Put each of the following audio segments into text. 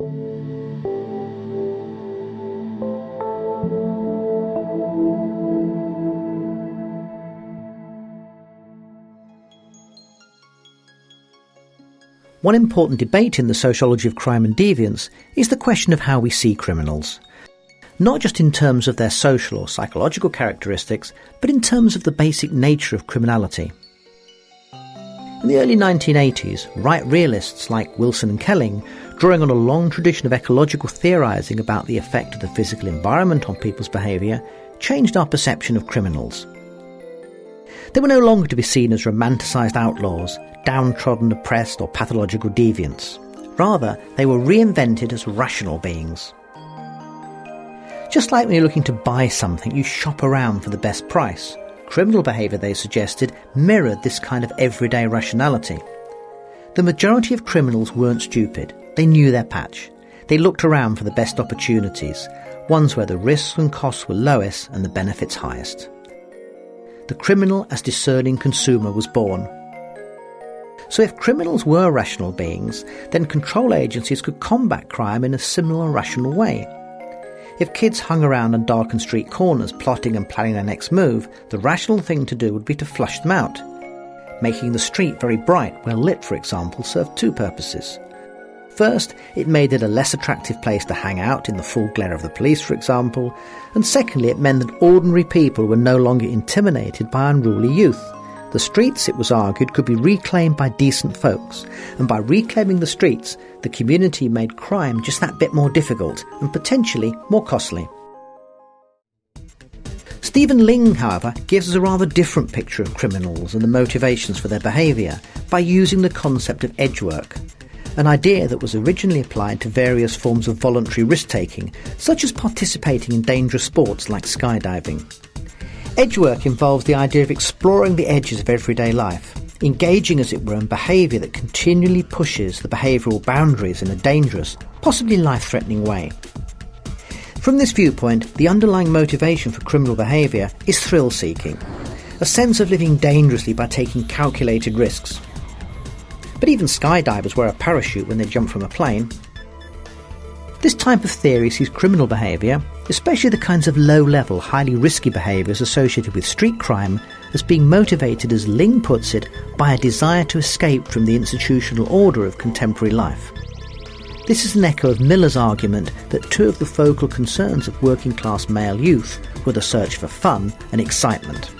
One important debate in the sociology of crime and deviance is the question of how we see criminals. Not just in terms of their social or psychological characteristics, but in terms of the basic nature of criminality. In the early 1980s, right realists like Wilson and Kelling, drawing on a long tradition of ecological theorising about the effect of the physical environment on people's behaviour, changed our perception of criminals. They were no longer to be seen as romanticised outlaws, downtrodden, oppressed or pathological deviants. Rather, they were reinvented as rational beings. Just like when you're looking to buy something, you shop around for the best price. Criminal behaviour, they suggested, mirrored this kind of everyday rationality. The majority of criminals weren't stupid. They knew their patch. They looked around for the best opportunities, ones where the risks and costs were lowest and the benefits highest. The criminal as discerning consumer was born. So if criminals were rational beings, then control agencies could combat crime in a similar rational way. If kids hung around on darkened street corners plotting and planning their next move, the rational thing to do would be to flush them out. Making the street very bright, well lit for example, served two purposes. First, it made it a less attractive place to hang out in the full glare of the police, for example, and secondly it meant that ordinary people were no longer intimidated by unruly youth. The streets, it was argued, could be reclaimed by decent folks, and by reclaiming the streets, the community made crime just that bit more difficult and potentially more costly. Stephen Lyng, however, gives us a rather different picture of criminals and the motivations for their behaviour by using the concept of edgework, an idea that was originally applied to various forms of voluntary risk-taking, such as participating in dangerous sports like skydiving. Edgework involves the idea of exploring the edges of everyday life, engaging as it were in behaviour that continually pushes the behavioural boundaries in a dangerous, possibly life-threatening way. From this viewpoint, the underlying motivation for criminal behaviour is thrill-seeking, a sense of living dangerously by taking calculated risks. But even skydivers wear a parachute when they jump from a plane. This type of theory sees criminal behaviour, especially the kinds of low-level, highly risky behaviours associated with street crime, as being motivated, as Lyng puts it, by a desire to escape from the institutional order of contemporary life. This is an echo of Miller's argument that two of the focal concerns of working-class male youth were the search for fun and excitement.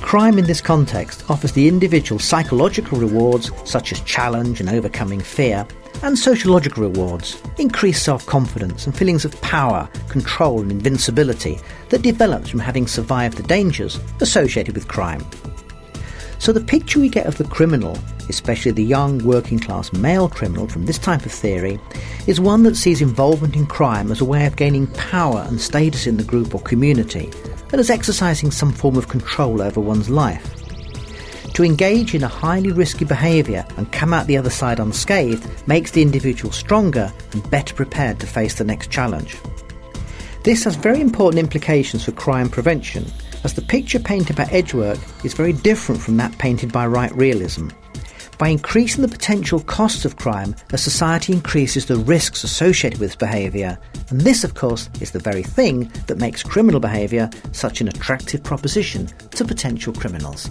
Crime in this context offers the individual psychological rewards such as challenge and overcoming fear, and sociological rewards, increased self-confidence and feelings of power, control and invincibility that develops from having survived the dangers associated with crime. So the picture we get of the criminal, especially the young working-class male criminal from this type of theory, is one that sees involvement in crime as a way of gaining power and status in the group or community, and as exercising some form of control over one's life. To engage in a highly risky behaviour and come out the other side unscathed makes the individual stronger and better prepared to face the next challenge. This has very important implications for crime prevention, as the picture painted by Edgework is very different from that painted by Right Realism. By increasing the potential costs of crime, a society increases the risks associated with its behaviour, and this, of course, is the very thing that makes criminal behaviour such an attractive proposition to potential criminals.